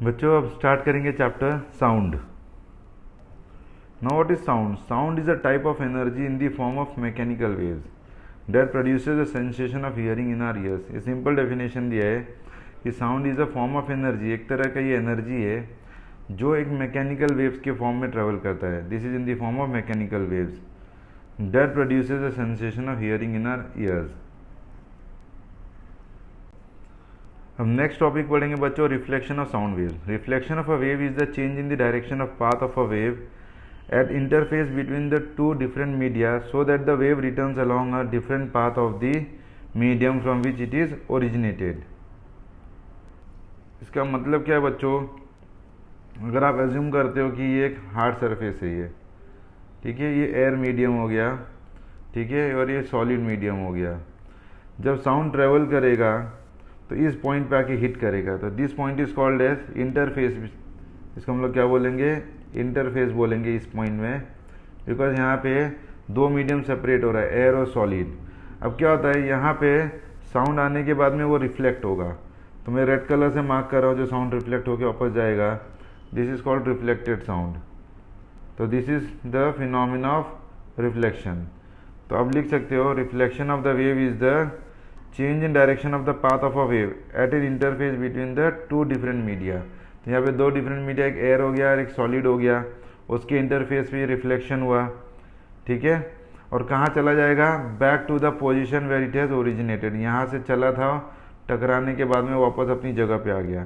बच्चों अब स्टार्ट करेंगे chapter sound. Now what is sound? Sound is a type of energy in the form of mechanical waves that produces a sensation of hearing in our ears. ये simple definition दिया है कि sound is a form of energy, एक तरह का ये energy है जो एक मैकेनिकल वेव्स के फॉर्म में ट्रेवल करता है। This is in the form of mechanical waves that produces a sensation of hearing in our ears. हम नेक्स्ट टॉपिक पढ़ेंगे बच्चों, reflection of sound wave. Reflection of a wave is the change in the direction of path of a wave at interface between the two different media so that the wave returns along a different path of the medium from which it is originated। इसका मतलब क्या है बच्चों? अगर आप assume करते हो कि ये एक हार्ड सरफेस है, ये ठीक है, ये एयर मीडियम हो गया, ठीक है, और ये सॉलिड मीडियम हो गया। जब साउंड ट्रेवल करेगा तो इस पॉइंट पे आके हिट करेगा, तो this point is called as interface. इसको हम लोग क्या बोलेंगे? इंटरफेस बोलेंगे इस पॉइंट में, बिकॉज यहाँ पे दो मीडियम सेपरेट हो रहा है, एयर और सॉलिड। अब क्या होता है, यहाँ पे साउंड आने के बाद में वो रिफ्लेक्ट होगा, तो मैं रेड कलर से मार्क कर रहा हूँ जो साउंड रिफ्लेक्ट होकर वापस जाएगा। This is called reflected sound. तो this is the phenomena of reflection. तो अब लिख सकते हो, reflection of the wave is the change in direction of the path of a wave at an interface between the two different media. तो यहाँ पे दो डिफरेंट मीडिया, एक एयर हो गया और एक सॉलिड हो गया, उसके इंटरफेस पे रिफ्लेक्शन हुआ, ठीक है, और कहाँ चला जाएगा? Back to the position where it has originated. यहाँ से चला था, टकराने के बाद में वापस अपनी जगह पे आ गया।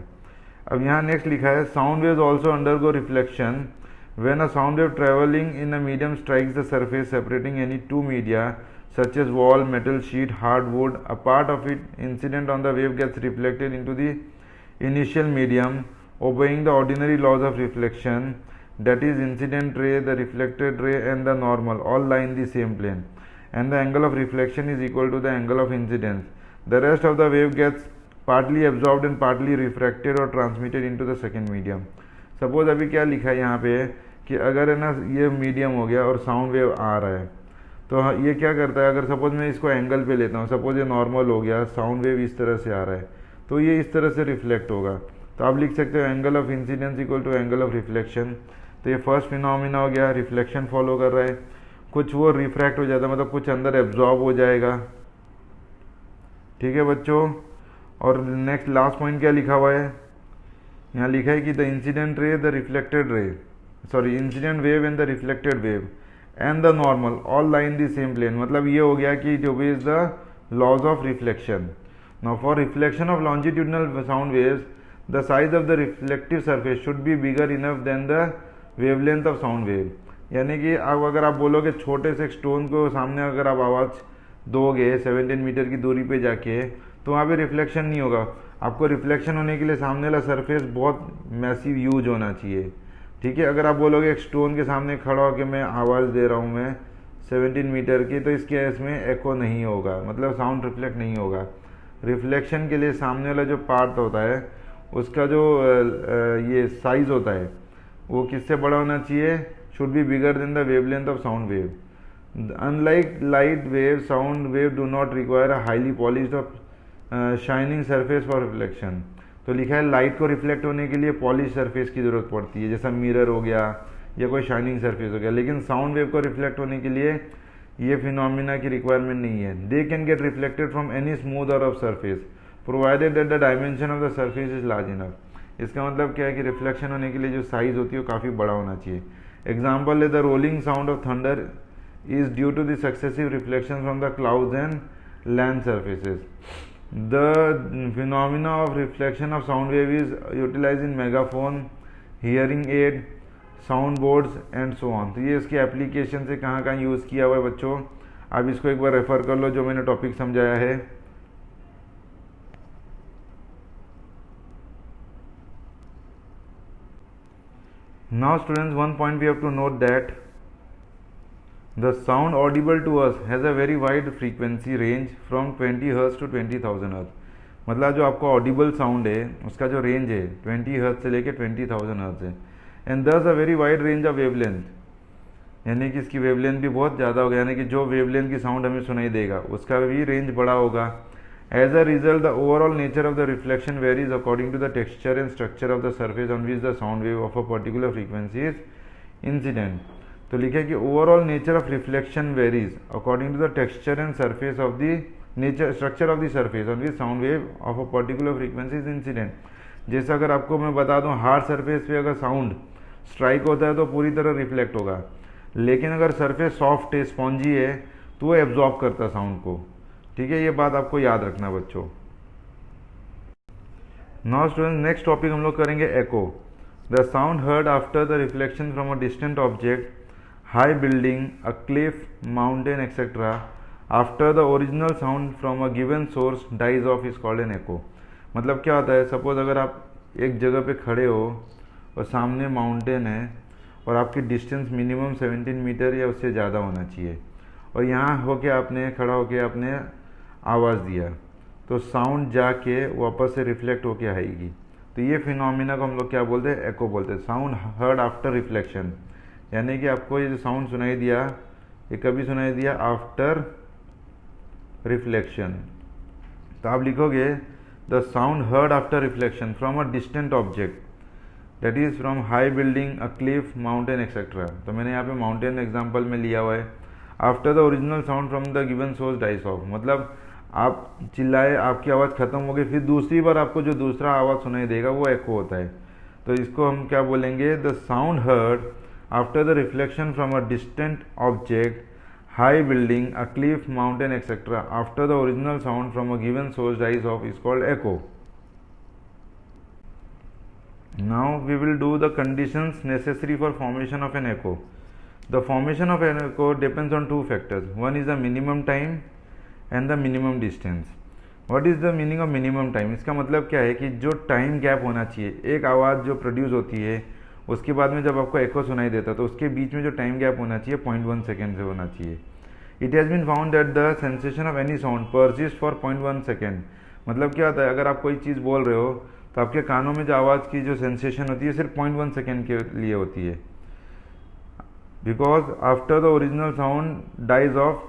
अब यहाँ नेक्स्ट लिखा है, sound waves also undergo reflection when a sound wave travelling in a medium strikes the surface separating any two media such as wall, metal sheet, hardwood. A part of it incident on the wave gets reflected into the initial medium, obeying the ordinary laws of reflection, that is incident ray, the reflected ray and the normal all lie in the same plane, and the angle of reflection is equal to the angle of incidence. The rest of the wave gets partly absorbed and partly refracted or transmitted into the second medium. Suppose अभी क्या लिखा है यहाँ पे कि अगर है ना ये मीडियम हो गया और साउंड वेव आ रहा है, तो ये क्या करता है, अगर सपोज मैं इसको एंगल पे लेता हूँ, सपोज ये नॉर्मल हो गया, साउंड वेव इस तरह से आ रहा है, तो ये इस तरह से रिफ्लेक्ट होगा। तो आप लिख सकते हो angle of incidence equal to angle of reflection. तो ये फर्स्ट फिनोमिना हो गया, रिफ्लेक्शन फॉलो कर रहा है, कुछ वो रिफ्रैक्ट हो जाता है, मतलब कुछ अंदर एब्जॉर्ब हो जाएगा, ठीक है बच्चों। और नेक्स्ट लास्ट पॉइंट क्या लिखा हुआ है, यहाँ लिखा है कि the incident ray, the reflected ray, sorry incident wave and the reflected wave and the normal all lie in the same plane. मतलब ये हो गया कि it obeys the laws of reflection. Now for reflection of longitudinal sound waves the size of the reflective surface should be bigger enough than the wavelength of sound wave. यानी कि अब अगर आप बोलोगे छोटे से स्टोन को सामने अगर आप आवाज़ दोगे 17 मीटर की दूरी पे जाके, तो वहाँ पे रिफ्लेक्शन नहीं होगा। आपको रिफ्लेक्शन होने के लिए सामने वाला सरफेस बहुत मैसिव यूज होना चाहिए, ठीक है। अगर आप बोलोगे एक स्टोन के सामने खड़ा होकर मैं आवाज़ दे रहा हूँ मैं 17 मीटर की, तो इस केस में एको नहीं होगा, मतलब साउंड रिफ्लेक्ट नहीं होगा। रिफ्लेक्शन के लिए सामने वाला जो पार्ट होता है उसका जो ये साइज होता है वो किससे बड़ा होना चाहिए? Should be bigger than the wavelength of sound wave. Unlike light wave, sound wave do not require a highly polished of shining surface for reflection. तो लिखा है लाइट को रिफ्लेक्ट होने के लिए पॉलिश सरफेस की ज़रूरत पड़ती है, जैसा मिरर हो गया या कोई शाइनिंग सरफेस हो गया, लेकिन साउंड वेव को रिफ्लेक्ट होने के लिए ये फिनोमिना की रिक्वायरमेंट नहीं है। They can get reflected from any smooth or rough surface provided that the dimension of the surface is large enough. इसका मतलब क्या है कि रिफ्लेक्शन होने के लिए जो साइज होती है वो काफ़ी बड़ा होना चाहिए। एग्जाम्पल है the rolling sound of thunder is due to the successive reflection from the clouds and land surfaces. The phenomena of reflection of sound wave is utilized in megaphone, hearing aid, sound boards and so on। तो ये इसकी application से कहाँ कहाँ use किया हुआ है बच्चों, आप इसको एक बार रेफर कर लो जो मैंने टॉपिक समझाया है। Now students, one point we have to note that the sound audible to us has a very wide frequency range from 20 Hz to 20,000 Hz। मतलब जो आपको ऑडिबल साउंड है उसका जो रेंज है 20 Hz से लेके 20,000 Hz है। एंड दस a very wide range of wavelength, यानी कि इसकी वेवलेंथ भी बहुत ज़्यादा होगा, यानी कि जो वेवलेंथ की साउंड हमें सुनाई देगा उसका भी रेंज बड़ा होगा। As a result, the overall nature of the reflection varies according to the texture and structure of the surface on which the sound wave of a particular frequency is incident. तो लिखे कि overall nature of reflection varies according to the texture and surface of the nature structure of the surface on which sound wave of a particular frequency is incident. जैसे अगर आपको मैं बता दूं, hard surface पे अगर साउंड स्ट्राइक होता है तो पूरी तरह रिफ्लेक्ट होगा, लेकिन अगर सरफेस सॉफ्ट है, स्पॉन्जी है, तो वो एब्जॉर्ब करता साउंड को। ठीक है, ये बात आपको याद रखना बच्चों। नाउ स्टूडेंट, नेक्स्ट टॉपिक हम लोग करेंगे echo. The sound heard after the reflection from a distant object, high building, a cliff, mountain etcetera, after the original sound from a given source dies off is called an echo. मतलब क्या होता है, suppose अगर आप एक जगह पे खड़े हो और सामने माउंटेन है और आपकी डिस्टेंस मिनिमम 17 मीटर या उससे ज़्यादा होना चाहिए, और यहाँ होके आपने खड़ा होके आपने आवाज़ दिया, तो साउंड जाके वापस से रिफ्लेक्ट होके आएगी। तो ये फिनोमिना को हम लोग क्या बोलते हैं, एको बोलते हैं। साउंड हर्ड आफ्टर रिफ्लेक्शन, यानी कि आपको ये जो साउंड सुनाई दिया, ये कभी सुनाई दिया, आफ्टर रिफ्लेक्शन। तो आप लिखोगे the sound heard after reflection from a distant object, that is from high building, a cliff, mountain etcetera. तो मैंने यहाँ पे माउंटेन एग्जाम्पल में लिया हुआ है। After the original sound from the given source dice of, मतलब आप चिल्लाए, आपकी आवाज़ खत्म हो गई, फिर दूसरी बार आपको जो दूसरा आवाज़ सुनाई देगा वो एको होता है। तो इसको हम क्या बोलेंगे, the sound heard after the reflection from a distant object, high building, a cliff, mountain etcetera, after the original sound from a given source dice of is called echo. Now we will do the conditions necessary for formation of an echo. The formation of an echo depends on two factors. One is the minimum time and the minimum distance. What is the meaning of minimum time? इसका मतलब क्या है कि जो time gap होना चाहिए, एक आवाज़ जो प्रोड्यूस होती है उसके बाद में जब आपको एको सुनाई देता है तो उसके बीच में जो टाइम गैप होना चाहिए 0.1 सेकेंड से होना चाहिए। It has been found that the sensation of any sound persist for 0.1 second. मतलब क्या होता है, अगर आप कोई चीज़ बोल रहे हो तो आपके कानों में जो आवाज़ की जो सेंसेशन होती है सिर्फ 0.1 सेकेंड के लिए होती है। Because after the original sound dies off,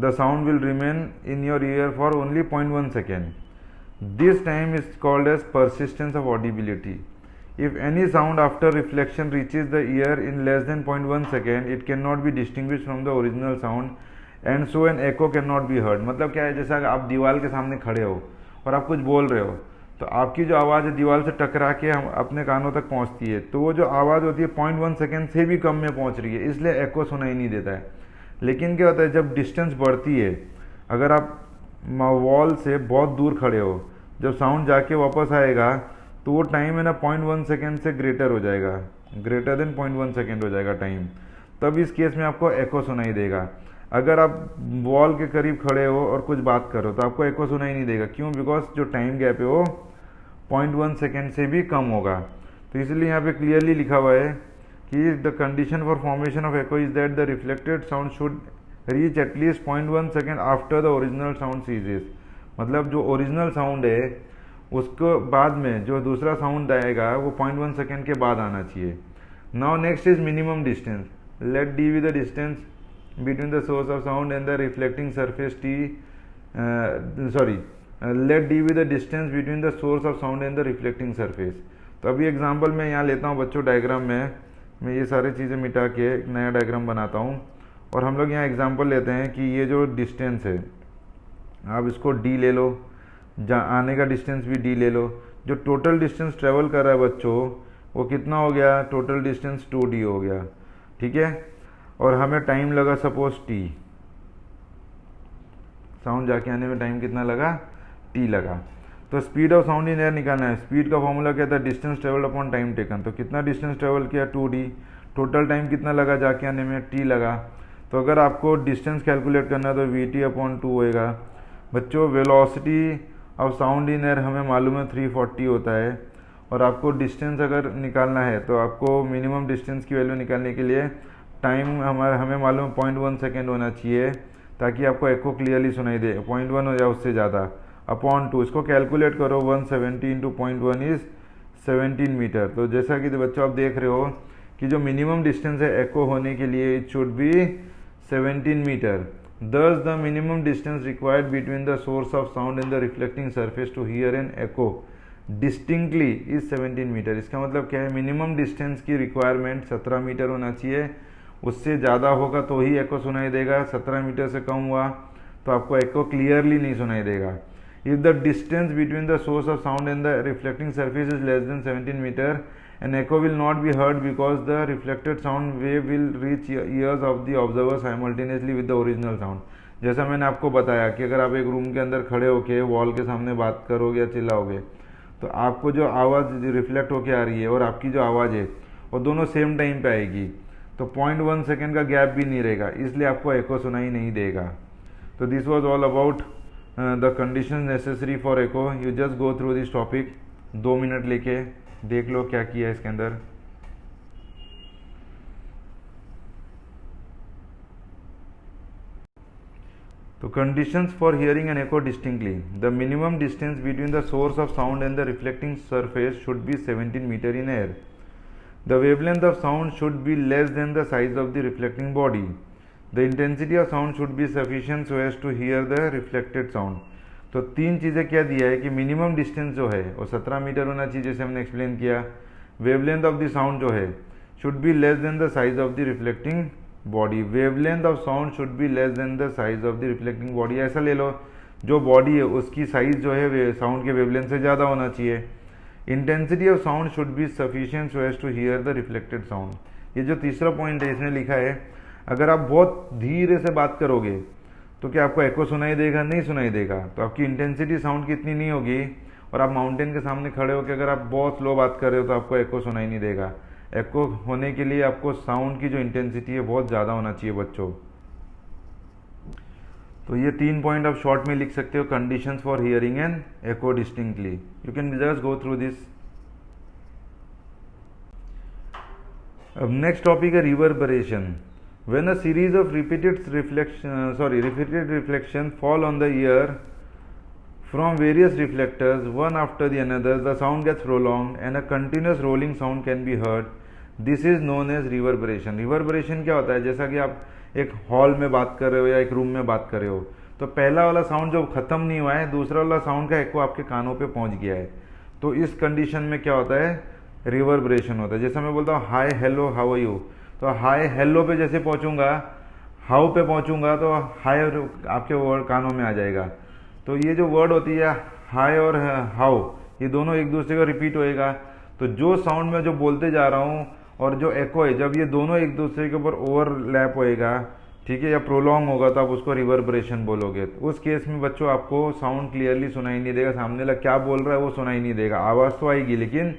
the sound will remain in your ear for only 0.1 second. This time is called as persistence of audibility. If any sound after reflection reaches the ear in less than 0.1 second, it can not be distinguish from the original sound and so an echo can not be heard. मतलब क्या है, जैसा आप दीवार के सामने खड़े हो और आप कुछ बोल रहे हो, तो आपकी जो आवाज़ है दीवार से टकरा के हम अपने कानों तक पहुंचती है, तो वो जो आवाज़ होती है 0.1 सेकेंड से भी कम में पहुंच रही है, इसलिए एको सुनाई नहीं देता है। लेकिन क्या होता है, जब डिस्टेंस बढ़ती है, अगर आप वॉल से बहुत दूर खड़े हो, जब साउंड जाके वापस आएगा तो वो टाइम है ना 0.1 सेकेंड से ग्रेटर हो जाएगा, ग्रेटर देन 0.1 सेकेंड हो जाएगा टाइम। तब इस केस में आपको एको सुनाई देगा। अगर आप वॉल के करीब खड़े हो और कुछ बात करो तो आपको एको सुनाई नहीं देगा। क्यों? बिकॉज जो टाइम गैप है वो 0.1 सेकेंड से भी कम होगा। तो इसलिए यहाँ पे क्लियरली लिखा हुआ है कि the condition for formation of echo is that the reflected sound should reach at least 0.1 second after the original sound ceases. मतलब जो ओरिजिनल साउंड है उसको बाद में जो दूसरा साउंड आएगा वो 0.1 सेकेंड के बाद आना चाहिए। Now next is minimum distance. Let D with the distance between the source of sound and the reflecting surface let d be the distance between the source of sound and the reflecting surface। तो अभी example मैं यहाँ लेता हूँ बच्चों, diagram में मैं ये सारी चीज़ें मिटा के एक नया डायग्राम बनाता हूँ और हम लोग यहाँ एग्जांपल लेते हैं कि ये जो डिस्टेंस है आप इसको d ले लो, आने का डिस्टेंस भी d ले लो। जो टोटल डिस्टेंस ट्रेवल कर रहा है बच्चों वो कितना हो गया, टोटल डिस्टेंस 2d हो गया। ठीक है, और हमें टाइम लगा सपोज t, साउंड जाके आने में टाइम कितना लगा, t लगा। तो speed of sound in air निकालना है। स्पीड का फॉर्मूला क्या था, distance travel upon time taken. तो कितना डिस्टेंस ट्रेवल किया 2d, टोटल टाइम कितना लगा जाके आने में, t लगा। तो अगर आपको डिस्टेंस कैलकुलेट करना है तो vt अपॉन 2 होएगा। बच्चों velocity of sound in air हमें मालूम है 340 होता है, और आपको डिस्टेंस अगर निकालना है तो आपको मिनिमम डिस्टेंस की वैल्यू निकालने के लिए टाइम हमें मालूम 0.1 सेकेंड होना चाहिए ताकि आपको एको क्लियरली सुनाई दे। 0.1 हो या उससे ज़्यादा, अपॉन 2, इसको कैलकुलेट करो। 170 इंटू 0.1 इज 17 मीटर। तो जैसा कि बच्चों आप देख रहे हो कि जो मिनिमम डिस्टेंस है एको होने के लिए it should be 17 metre. Thus, the minimum distance required between the source of sound and the reflecting surface to hear an echo distinctly is 17 metre. इसका मतलब क्या है, मिनिमम डिस्टेंस की रिक्वायरमेंट 17 मीटर होना चाहिए, उससे ज़्यादा होगा तो ही एको सुनाई देगा, 17 मीटर से कम हुआ तो आपको एको क्लियरली नहीं सुनाई देगा। If the distance between the source of sound and the reflecting surface is less than 17 metre, an echo will not be heard because the reflected sound wave will reach ears of the observer simultaneously with the original sound। जैसा मैंने आपको बताया कि अगर आप एक room के अंदर खड़े होके वॉल के सामने बात करोगे या चिल्लाओगे तो आपको जो आवाज़ रिफ्लेक्ट होके आ रही है और आपकी जो आवाज़ है वो दोनों सेम टाइम पे आएगी, तो 0.1 सेकेंड का गैप भी नहीं रहेगा, इसलिए आपको एको सुनाई नहीं देगा। तो this was all about the condition necessary for echo. You just go through this topic, 2 minute लेके देख लो क्या किया है इसके अंदर। तो conditions for hearing an echo distinctly, the minimum distance between the source of sound and the reflecting surface should be 17 metre in air. The wavelength of sound should be less than the size of the reflecting body. The intensity of sound should be sufficient so as to hear the reflected sound. तो 3 चीज़ें क्या दिया है कि minimum distance जो है वो 17 metre होना चाहिए, जैसे हमने एक्सप्लेन किया। वेवलेंथ ऑफ द साउंड जो है should be less than the size of the reflecting body. Wavelength of sound should be less than the size of the reflecting body. ऐसा ले लो, जो बॉडी है उसकी साइज जो है साउंड के वेवलेंथ से ज़्यादा होना चाहिए। Intensity of sound should be sufficient so as to hear the reflected sound. ये जो तीसरा पॉइंट है इसने लिखा है, अगर आप बहुत धीरे से बात करोगे तो क्या आपको एको सुनाई देगा? नहीं सुनाई देगा। तो आपकी इंटेंसिटी साउंड की इतनी नहीं होगी, और आप माउंटेन के सामने खड़े होकर अगर आप बहुत स्लो बात कर रहे हो तो आपको एको सुनाई नहीं देगा। एको होने के लिए आपको साउंड की जो इंटेंसिटी है बहुत ज़्यादा होना चाहिए बच्चों। तो ये 3 पॉइंट आप शॉर्ट में लिख सकते हो, conditions for hearing an echo distinctly. You can just go through this. अब नेक्स्ट टॉपिक है reverberation. When a series of repeated reflections fall on the ear from various reflectors, one after the another, the sound gets prolonged and a continuous rolling sound can be heard. This is known as reverberation. Reverberation क्या होता है? जैसा कि आप एक hall में बात कर रहे हो या एक रूम में बात कर रहे हो, तो पहला वाला साउंड जो खत्म नहीं हुआ है, दूसरा वाला साउंड का एको आपके कानों पे पहुंच गया है, तो इस कंडीशन में क्या होता है? रिवर्बरेशन होता है। जैसा मैं बोलता हूँ hi hello how are you, तो हाय हेलो पे जैसे पहुंचूंगा, हाउ पे पहुंचूंगा तो हाय आपके वर्ड कानों में आ जाएगा। तो ये जो वर्ड होती है हाय और हाउ, ये दोनों एक दूसरे का रिपीट होएगा। तो जो साउंड में जो बोलते जा रहा हूँ और जो एको है, जब ये दोनों एक दूसरे के ऊपर ओवरलैप होएगा, ठीक है, या प्रोलॉन्ग होगा, तो आप उसको रिवर्बरेशन बोलोगे। तो उस केस में बच्चों आपको साउंड क्लियरली सुनाई नहीं देगा, सामने वाला क्या बोल रहा है वो सुनाई नहीं देगा। आवाज़ तो आएगी लेकिन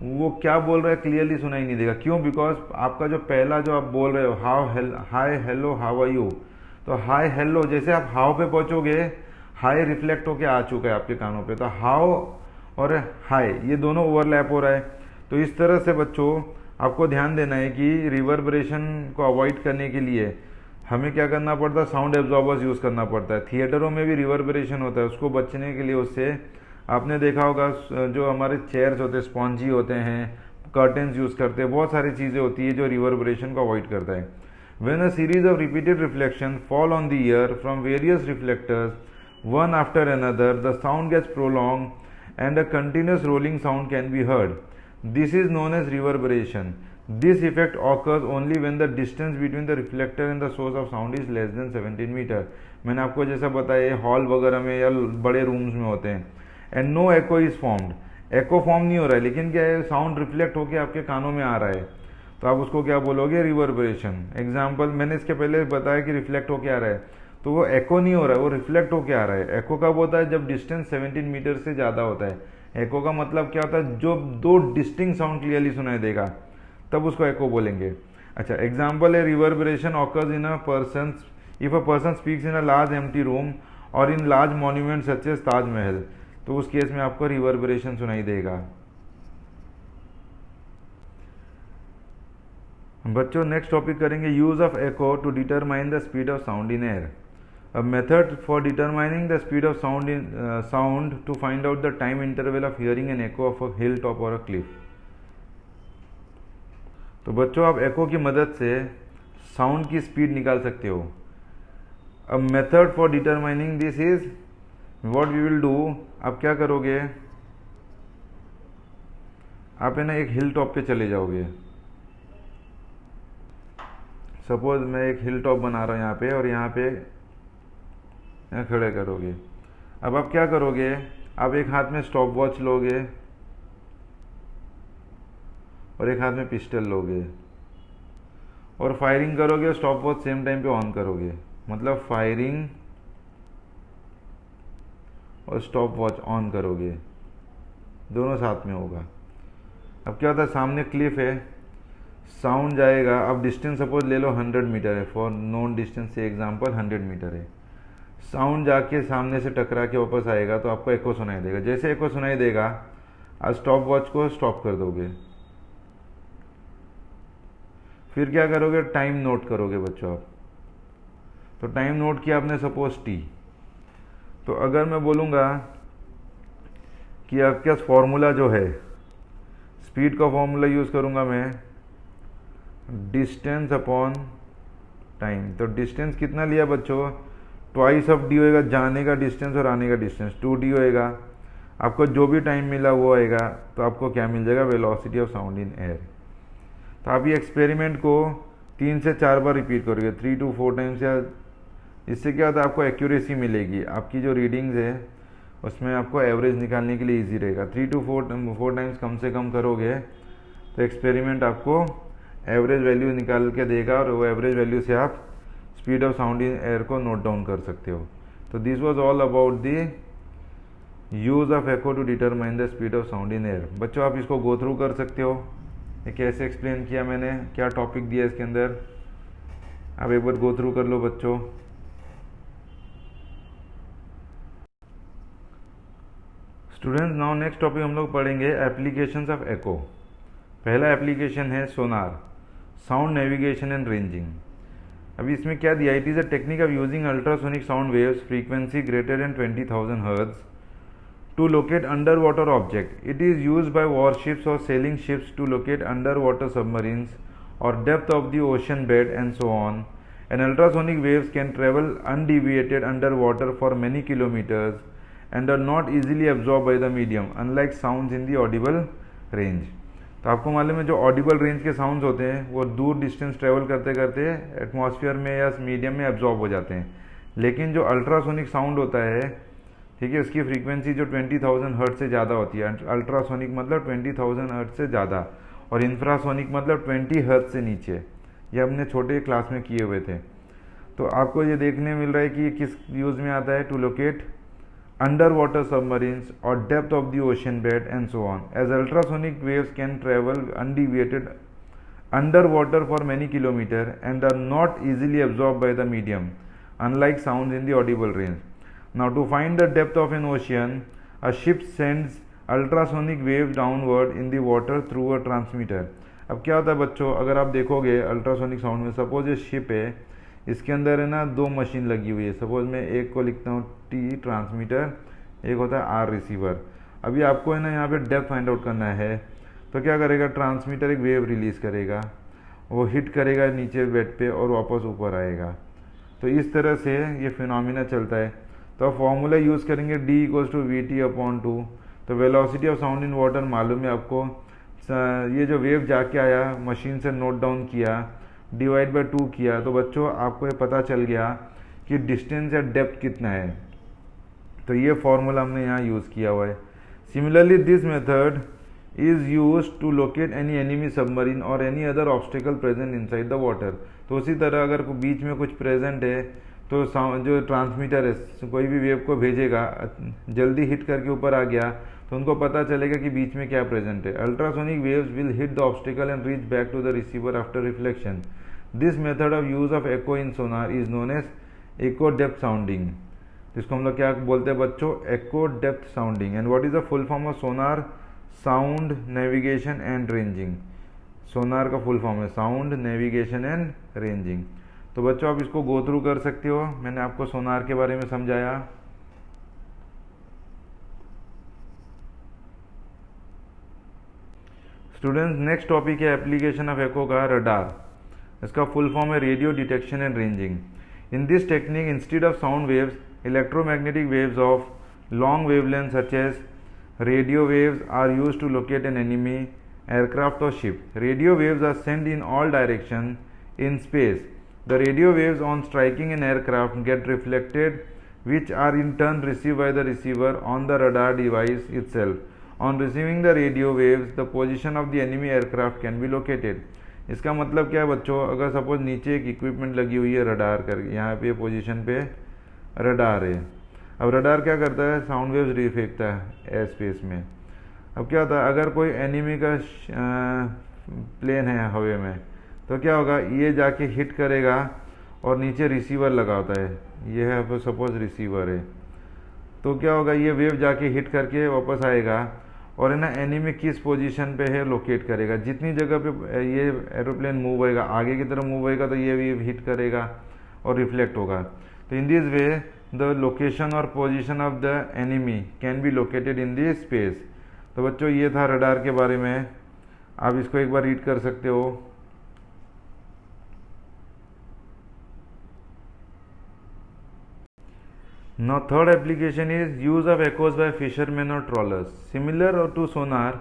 वो क्या बोल रहा है क्लियरली सुनाई नहीं देगा। क्यों? बिकॉज आपका जो पहला जो आप बोल रहे हो hi hello how are you, तो हाय हेलो जैसे आप हाउ पे पहुंचोगे, हाय रिफ्लेक्ट होके आ चुका है आपके कानों पे, तो हाउ और हाय ये दोनों ओवरलैप हो रहा है। तो इस तरह से बच्चों आपको ध्यान देना है कि रिवर्बरेशन को अवॉइड करने के लिए हमें क्या करना पड़ता है? साउंड एब्जॉर्बर्स यूज़ करना पड़ता है। थिएटरों में भी रिवर्बरेशन होता है, उसको बचने के लिए उससे आपने देखा होगा जो हमारे चेयर्स होते हैं स्पॉन्जी होते हैं, कर्टेन्स यूज़ करते हैं, बहुत सारी चीज़ें होती है जो रिवर्बरेशन को अवॉइड करता है। When a series of repeated reflection fall on the ear from various reflectors one after another, the sound gets prolong and a continuous rolling sound can be heard. This is known as reverberation. This effect occurs only when the distance between the reflector and the source of sound is less than 17 metre. मैंने आपको जैसा बताया hall वगैरह में या बड़े rooms में होते हैं। And no echo is formed, echo form नहीं हो रहा है, लेकिन क्या है साउंड रिफ्लेक्ट होकर आपके कानों में आ रहा है, तो आप उसको क्या बोलोगे? रिवर्बरेशन। एग्जाम्पल मैंने इसके पहले बताया कि रिफ्लेक्ट होकर आ रहा है, तो वो एको नहीं हो रहा है, वो रिफ्लेक्ट होकर आ रहा है। एको कब होता है? जब डिस्टेंस 17 मीटर से ज़्यादा होता है। एको का मतलब क्या होता है? जो 2 डिस्टिंक्ट साउंड क्लियरली सुनाई देगा तब उसको एको बोलेंगे। अच्छा, एग्जाम्पल है reverberation occurs in a person if a person speaks in a large empty room और in large monument such as Taj Mahal, तो उस केस में आपको रिवर्बरेशन सुनाई देगा। बच्चों नेक्स्ट टॉपिक करेंगे use of echo to determine the speed of sound in air. A method for determining the speed of sound to find out the time interval of hearing an echo of a hill top और a cliff. तो बच्चों आप एको की मदद से sound की speed निकाल सकते हो। A method for determining this is what we will do. आप क्या करोगे, आप है ना एक हिल टॉप पे चले जाओगे। सपोज मैं एक हिल टॉप बना रहा हूँ यहाँ पे, और यहाँ पे खड़े करोगे। अब आप क्या करोगे, आप एक हाथ में स्टॉप वॉच लोगे और एक हाथ में पिस्टल लोगे और फायरिंग करोगे और स्टॉप वॉच सेम टाइम पे ऑन करोगे। मतलब फायरिंग और स्टॉप वॉच ऑन करोगे, दोनों साथ में होगा। अब क्या होता है, सामने क्लिफ है, साउंड जाएगा। अब डिस्टेंस सपोज ले लो 100 मीटर है, फॉर नॉन डिस्टेंस से एग्जांपल 100 मीटर है। साउंड जाके सामने से टकरा के वापस आएगा तो आपको एको सुनाई देगा। जैसे एको सुनाई देगा, आज स्टॉप वॉच को स्टॉप कर दोगे। फिर क्या करोगे, टाइम नोट करोगे बच्चों आप। तो टाइम नोट किया आपने सपोज टी। तो अगर मैं बोलूँगा कि आपके पास फॉर्मूला जो है, स्पीड का फॉर्मूला यूज़ करूँगा मैं, डिस्टेंस अपॉन टाइम। तो डिस्टेंस कितना लिया बच्चों, ट्वाइस ऑफ डी होएगा, जाने का डिस्टेंस और आने का डिस्टेंस 2d होएगा। आपको जो भी टाइम मिला वो आएगा, तो आपको क्या मिल जाएगा, velocity of sound in air. तो आप ये एक्सपेरिमेंट को 3 से 4 बार रिपीट करोगे, 3 to 4 टाइम्स। या इससे क्या होता है, आपको एक्यूरेसी मिलेगी। आपकी जो रीडिंग्स है उसमें आपको एवरेज निकालने के लिए इजी रहेगा। 3 to 4 टाइम्स कम से कम करोगे तो एक्सपेरिमेंट आपको एवरेज वैल्यू निकाल के देगा, और वो एवरेज वैल्यू से आप speed of sound in air को नोट डाउन कर सकते हो। तो this was all about the use of echo to determine the speed of sound in air. बच्चों आप इसको गो थ्रू कर सकते हो, ये कैसे एक्सप्लेन किया मैंने, क्या टॉपिक दिया इसके अंदर, आप एक बार गो थ्रू कर लो बच्चों। स्टूडेंट्स, नाउ नेक्स्ट टॉपिक हम लोग पढ़ेंगे एप्लीकेशंस ऑफ एको। पहला एप्लीकेशन है सोनार, साउंड नेविगेशन एंड रेंजिंग। अभी इसमें क्या दिया, it is a technique of using ultrasonic sound waves frequency greater than 20,000 hertz to locate underwater object. It is used by warships or sailing ships to locate underwater submarines or depth of the ocean bed and so on. And ultrasonic waves can travel undeviated underwater for many kilometers and are not easily absorbed by the medium, unlike sounds in the audible range. तो आपको मालूम है जो Audible range के sounds होते हैं वो दूर डिस्टेंस ट्रेवल करते करते एटमॉस्फेयर में या मीडियम में एब्जॉर्ब हो जाते हैं, लेकिन जो अल्ट्रासोनिक साउंड होता है, ठीक है, उसकी फ्रीक्वेंसी जो 20,000 हर्ट्ज से ज़्यादा होती है। अल्ट्रासोनिक मतलब 20,000 हर्ट्ज से ज़्यादा, और इंफ्रासोनिक मतलब 20 हर्ट्ज से नीचे। ये हमने छोटे क्लास में किए हुए थे। तो आपको ये देखने मिल रहा है कि ये किस यूज़ में आता है, to locate under water submarines और depth of the ocean bed and so on, as ultrasonic waves can travel undeviated under water for many kilometre and are not easily absorb by the medium, unlike sound in the audible range. Now to find the depth of an ocean, a ship sends ultrasonic waves downward in the water through a transmitter. अब क्या होता है बच्चों, अगर आप देखोगे ultrasonic sound में, suppose ये शिप है, इसके अंदर है ना 2 मशीन लगी हुई है। सपोज मैं एक को लिखता हूँ टी ट्रांसमीटर, एक होता है आर रिसीवर। अभी आपको है ना यहाँ पे डेप्थ फाइंड आउट करना है, तो क्या करेगा, ट्रांसमीटर एक वेव रिलीज करेगा, वो हिट करेगा नीचे बेड पे और वापस ऊपर आएगा। तो इस तरह से ये फिनोमिना चलता है। तो आप फॉर्मूला यूज़ करेंगे D = VT/2। तो velocity of sound in water मालूम है आपको, ये जो वेव जाके आया मशीन से नोट डाउन किया, डिवाइड बाय 2 किया, तो बच्चों आपको ये पता चल गया कि डिस्टेंस या डेप्थ कितना है। तो ये फॉर्मूला हमने यहाँ यूज़ किया हुआ है। Similarly this method is use to locate any enemy submarine और any other obstacle present inside the water. तो उसी तरह अगर बीच में कुछ प्रेजेंट है तो जो ट्रांसमीटर है कोई भी वेव को भेजेगा, जल्दी हिट करके ऊपर आ गया तो उनको पता चलेगा कि बीच में क्या प्रेजेंट है। Ultrasonic waves will hit the obstacle and reach back to the receiver after reflection. This method of use of echo in sonar is known as echo depth sounding. जिसको हम लोग क्या बोलते हैं बच्चों, echo depth sounding. And what is the full form of sonar, sound navigation and ranging. Sonar का full form है sound navigation and ranging. तो बच्चों आप इसको गो थ्रू कर सकते हो, मैंने आपको सोनार के बारे में समझाया। स्टूडेंट्स, नेक्स्ट टॉपिक है एप्लीकेशन ऑफ एको का, रडार। इसका फुल फॉर्म है radio detection and ranging. In this technique, instead of sound waves, electromagnetic waves of long wavelength such as radio waves are used to locate an enemy aircraft or ship. Radio waves are sent in all directions in space. The radio waves on striking an aircraft get reflected, which are in turn received by the receiver on the radar device itself. On receiving the radio waves, the position of the enemy aircraft can be located. इसका मतलब क्या है बच्चों, अगर suppose नीचे एक equipment लगी हुई है रडार कर, यहाँ पे पोजीशन पे रडार है। अब रडार क्या करता है, साउंड वेव्स फेंकता है एयर स्पेस में। अब क्या होता है, अगर कोई एनिमी का प्लेन है हवा में, तो क्या होगा, ये जाके हिट करेगा और नीचे रिसीवर लगा होता है, ये है सपोज रिसीवर है, तो क्या होगा, ये वेव जाके हिट करके वापस आएगा और है ना एनिमी किस पोजीशन पे है लोकेट करेगा। जितनी जगह पे ये एरोप्लेन मूव होएगा, आगे की तरफ मूव होएगा, तो ये वेव हिट करेगा और रिफ्लेक्ट होगा। तो in this way the location और position of the enemy can be located in the space. तो बच्चों ये था रडार के बारे में, आप इसको एक बार रीड कर सकते हो। Now third application is use of echoes by fishermen or trawlers. Similar to sonar,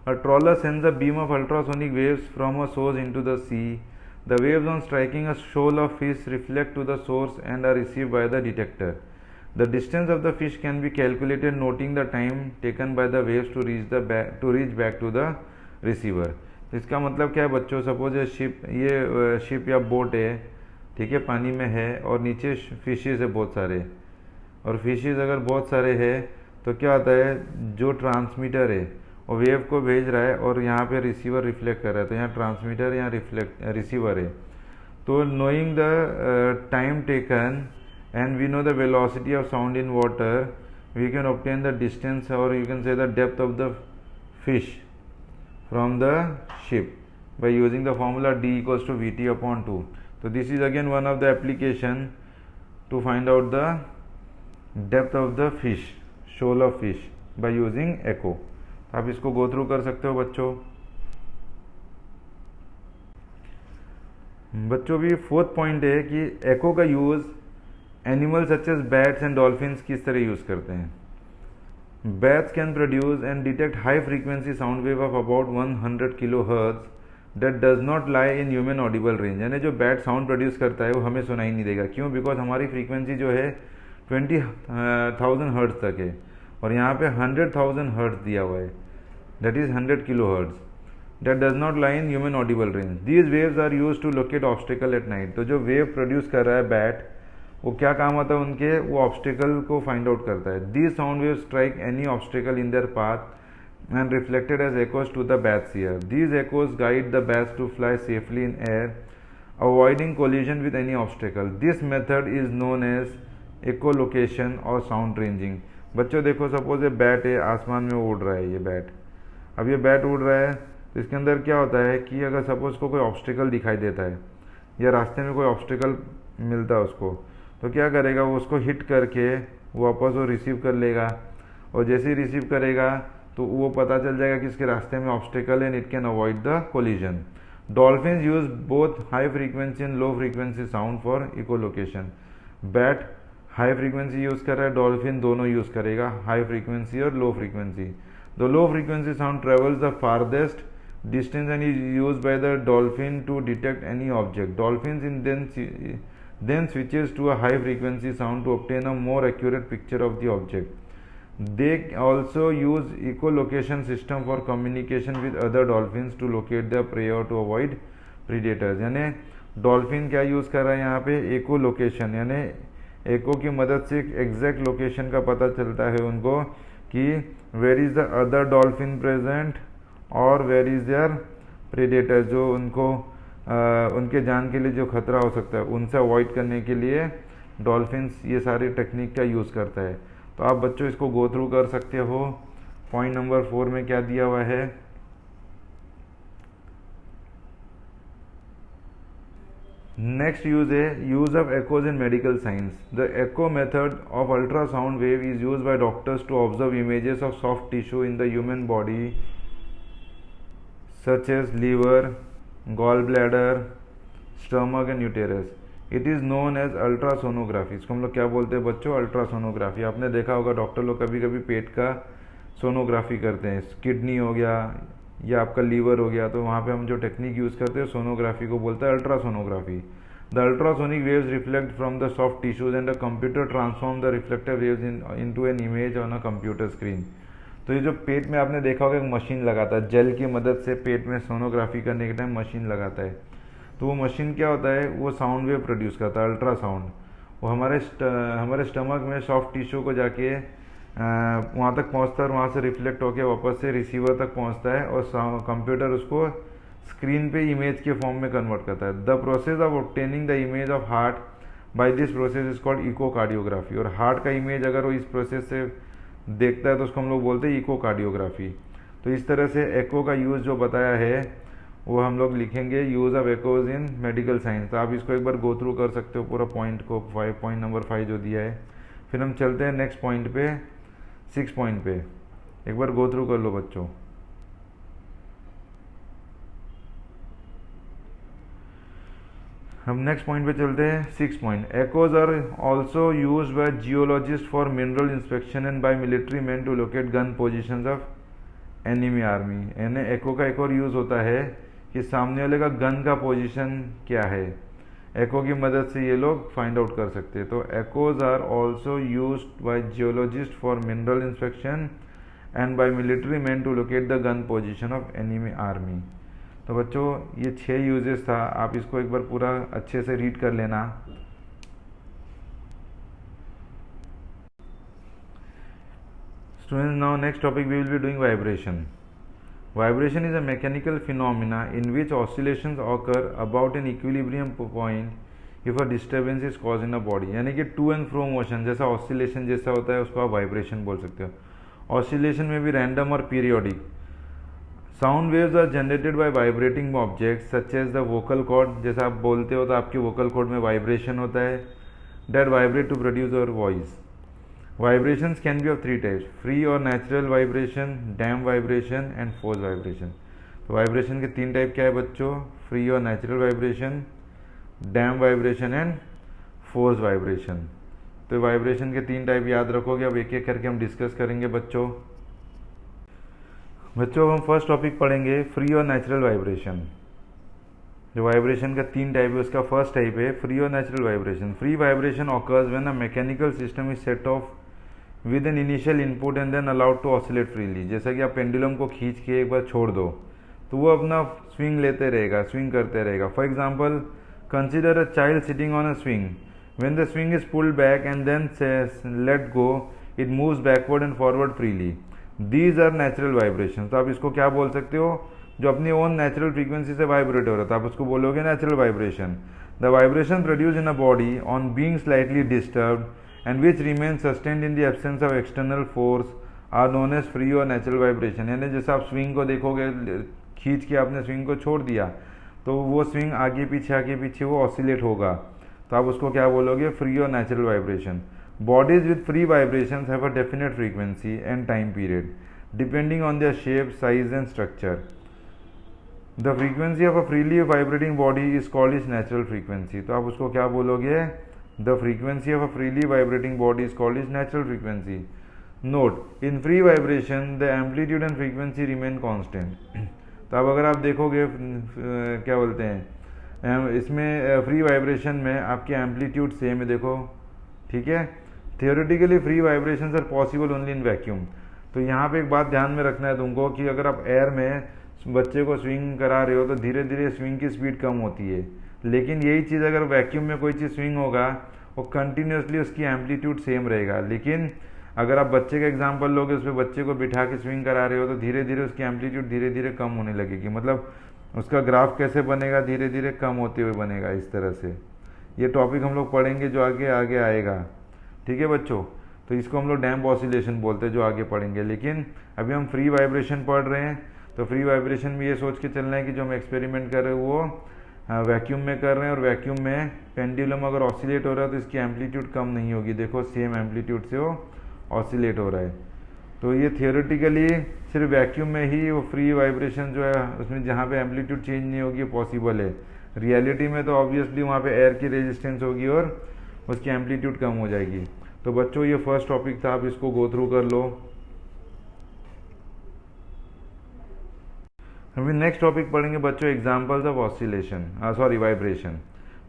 a trawler sends a beam of ultrasonic waves from a source into the sea. The waves on striking a shoal of fish reflect to the source and are received by the detector. The distance of the fish can be calculated noting the time taken by the waves to reach back to the receiver. इसका मतलब क्या है बच्चों, suppose ये ship या boat है, ठीक है, पानी में है और नीचे फिशेज है बहुत सारे, और फिशेज अगर बहुत सारे हैं तो क्या होता है, जो ट्रांसमीटर है वो वेव को भेज रहा है और यहाँ पे रिसीवर रिफ्लेक्ट कर रहा है, तो यहाँ ट्रांसमीटर यहाँ रिसीवर है। तो knowing the time taken and we know the velocity of sound in water, we can obtain the distance or you can say the depth of the fish from the ship by using the formula d equals to vt upon 2. तो this is again one of the application to find out the depth of the fish, shoal of fish by using echo. आप इसको go through कर सकते हो बच्चों। बच्चों भी fourth point है कि एको का use animal such as bats and dolphins किस तरह यूज करते हैं। Bats can produce and detect high frequency sound wave of about 100 kilohertz that does not lie in human audible range. यानी जो bat sound produce करता है वो हमें सुनाई नहीं देगा, क्यों, बिकॉज हमारी फ्रीक्वेंसी जो है 20,000 हर्ट्ज तक है और यहाँ पे 100,000 हर्ट्ज दिया हुआ है, that is 100 kilo hertz, that does not lie in human audible range. These waves are use to locate obstacle at night. तो जो वेव प्रोड्यूस कर रहा है बैट, वो क्या काम आता है उनके, वो ऑब्स्टिकल को फाइंड आउट करता है। These sound wave strike any obstacle in their path and reflected as echoes to the bats ear. These echoes guide the bats to fly safely in air avoiding collision with any obstacle. This method is known as echo location और sound ranging. बच्चों देखो, suppose ये bat है, आसमान में उड़ रहा है ये बैट। अब ये बैट उड़ रहा है तो इसके अंदर क्या होता है कि अगर सपोज को कोई ऑब्स्टिकल दिखाई देता है या रास्ते में कोई ऑब्स्टिकल मिलता है उसको, तो क्या करेगा, वो उसको हिट करके वापस वो रिसीव कर लेगा, और जैसे ही रिसीव करेगा तो वो पता चल जाएगा कि इसके रास्ते में obstacle and it can avoid the collision. Dolphins use both high frequency and low frequency sound for echo location. Bat high frequency use कर रहा है, डॉल्फिन दोनों यूज करेगा, हाई फ्रीक्वेंसी और low frequency. The low frequency sound travels the farthest distance and is use by the dolphin to detect any object. Dolphins in then switches to a high frequency sound to obtain a more accurate picture of the object. They also use echolocation system for communication with other dolphins to locate their prey or to avoid predators. यानी dolphin क्या use कर रहा है यहाँ पे, एको location, यानी एको की मदद से एग्जैक्ट लोकेशन का पता चलता है उनको कि where is the other dolphin present और वेर इज देयर प्रेडेटर, जो उनको उनके जान के लिए जो खतरा हो सकता है उनसे अवॉइड करने के लिए डॉल्फिन्स ये सारी टेक्निक का यूज़ करता है। तो आप बच्चों इसको गो थ्रू कर सकते हो। पॉइंट नंबर 4 में क्या दिया हुआ है, नेक्स्ट यूज है use of echoes in medical science. The echo method of ultrasound wave is use by doctors to observe images of soft tissue in the human body such as liver, gallbladder, stomach and uterus. It is known as ultrasonography. इसको हम लोग क्या बोलते हैं बच्चों? Ultrasonography. आपने देखा होगा डॉक्टर लोग कभी कभी पेट का सोनोग्राफी करते हैं, किडनी हो गया या आपका लीवर हो गया, तो वहाँ पे हम जो टेक्निक यूज़ करते हैं सोनोग्राफी को बोलते हैं ultrasonography. The ultrasonic waves reflect from the soft tissues and the computer transform the reflected waves into an image on a computer screen. तो ये जो पेट में आपने देखा होगा एक मशीन लगाता है, जेल की मदद से पेट में सोनोग्राफी करने के टाइम मशीन लगाता है, तो वो मशीन क्या होता है, वो साउंड वेव प्रोड्यूस करता है, अल्ट्रासाउंड। वो हमारे स्टमक में सॉफ्ट टिश्यू को जाके वहाँ तक पहुँचता है और वहाँ से रिफ्लेक्ट होकर वापस से रिसीवर तक पहुँचता है और कंप्यूटर उसको स्क्रीन पे इमेज के फॉर्म में कन्वर्ट करता है। The process of obtaining the image of heart by this process is called echocardiography. और हार्ट का इमेज अगर वो इस प्रोसेस से देखता है तो उसको हम लोग बोलते हैं इकोकार्डियोग्राफी। तो इस तरह से एको का यूज़ जो बताया है वो हम लोग लिखेंगे, use of echoes in medical science. तो आप इसको एक बार गो थ्रू कर सकते हो पूरा पॉइंट को, पॉइंट नंबर 5 जो दिया है। फिर हम चलते हैं नेक्स्ट पॉइंट पे, 6 पॉइंट पे, एक बार गो थ्रू कर लो बच्चों। हम नेक्स्ट पॉइंट पे चलते हैं, 6 point. Echoes are also use by geologist for mineral inspection and by military man to locate gun position of enemy army. यानी एको का एक और यूज़ होता है कि सामने वाले का गन का पोजीशन क्या है, एको की मदद से ये लोग फाइंड आउट कर सकते हैं। तो echoes are also used by geologist for mineral inspection and by military man to locate the gun position of enemy army. तो बच्चों ये 6 यूजेस था, आप इसको एक बार पूरा अच्छे से रीड कर लेना। Students, now next topic we will be doing vibration. Vibration is a mechanical phenomena in which oscillations occur about an equilibrium point if a disturbance is caused in a body। यानी कि to and fro motion जैसा oscillation जैसा होता है उसको आप vibration बोल सकते हो। ऑसिलेशन में भी रैंडम और periodic. Sound waves are generated by vibrating objects such as the vocal cord. जैसा आप बोलते हो तो आपके वोकल कॉर्ड में वाइब्रेशन होता है, that vibrate to produce your voice. Vibrations can be of 3 types: free or natural vibration, damped vibration and forced vibration। तो वाइब्रेशन के 3 टाइप क्या है बच्चों? फ्री और natural vibration, damp vibration and force vibration. तो vibration के 3 type याद रखोगे। अब एक एक करके हम डिस्कस करेंगे बच्चों। हम फर्स्ट टॉपिक पढ़ेंगे फ्री और नेचुरल वाइब्रेशन। जो वाइब्रेशन का 3 टाइप है उसका फर्स्ट टाइप है फ्री और natural vibration. Free vibration occurs when a mechanical system is set off with an initial input and then allowed to oscillate freely. जैसा कि आप पेंडुलम को खींच के एक बार छोड़ दो तो वो अपना स्विंग लेते रहेगा, स्विंग करते रहेगा। For example consider a child sitting on a swing. When the swing is pulled back and then let go it moves backward and forward freely. These are natural vibration. तो आप इसको क्या बोल सकते हो? जो अपनी ओन नेचुरल फ्रीक्वेंसी से वाइब्रेट हो रहा था, आप उसको बोलोगे natural vibration. The vibration produce in a body on being slightly disturbed and which remain sustained in the absence of external force are known as free or natural vibration। यानी जैसे आप स्विंग को देखोगे, खींच के आपने स्विंग को छोड़ दिया तो वो स्विंग आगे पीछे वो ऑसिलेट होगा, तो आप उसको क्या बोलोगे? फ्री और natural vibration. Bodies with free vibrations have a definite frequency and time period depending on their shape, size and structure. The frequency of a freely vibrating body is called is natural frequency. तो आप उसको क्या बोलोगे? The frequency of a freely vibrating body is called is natural frequency। Note, in free vibration the amplitude and frequency remain constant। तो अब अगर आप देखोगे क्या बोलते हैं इसमें फ्री वाइब्रेशन में आपकी एम्पलीट्यूड सेम है, देखो ठीक है। Theoretically free vibrations are possible only in vacuum. तो यहाँ पे एक बात ध्यान में रखना है तुमको कि अगर आप एयर में बच्चे को स्विंग करा रहे हो तो धीरे धीरे स्विंग की स्पीड कम होती है, लेकिन यही चीज़ अगर वैक्यूम में कोई चीज़ स्विंग होगा वो कंटिन्यूसली उसकी एम्पलीट्यूड सेम रहेगा। लेकिन अगर आप बच्चे का एग्जांपल लोगे, उस पर बच्चे को बिठा के स्विंग करा रहे हो तो धीरे धीरे उसकी एम्पलीट्यूड धीरे धीरे कम होने लगेगी। मतलब उसका ग्राफ कैसे बनेगा? धीरे धीरे कम होते हुए बनेगा इस तरह से। ये टॉपिक हम लोग पढ़ेंगे जो आगे आगे आएगा, ठीक है बच्चों। तो इसको हम लोग डैम्प ऑसिलेशन बोलते हैं जो आगे पढ़ेंगे। लेकिन अभी हम फ्री वाइब्रेशन पढ़ रहे हैं, तो फ्री वाइब्रेशन में ये सोच के चलना है कि जो हम एक्सपेरिमेंट कर रहे हैं वो वैक्यूम में कर रहे हैं, और वैक्यूम में पेंडुलम अगर ऑसिलेट हो रहा है तो इसकी एम्पलीट्यूड कम नहीं होगी। देखो सेम एम्पलीट्यूड से वो ऑसिलेट हो रहा है। तो ये थियोरेटिकली सिर्फ वैक्यूम में ही वो फ्री वाइब्रेशन जो है उसमें जहाँ पे एम्पलीट्यूड चेंज नहीं होगी पॉसिबल है। रियलिटी में तो ऑब्वियसली वहाँ पे एयर की रेजिस्टेंस होगी और उसकी एम्पलीट्यूड कम हो जाएगी। तो बच्चों ये फर्स्ट टॉपिक था, आप इसको गो थ्रू कर लो। अभी नेक्स्ट टॉपिक पढ़ेंगे बच्चों एग्जांपल्स ऑफ ऑसिलेशन, वाइब्रेशन।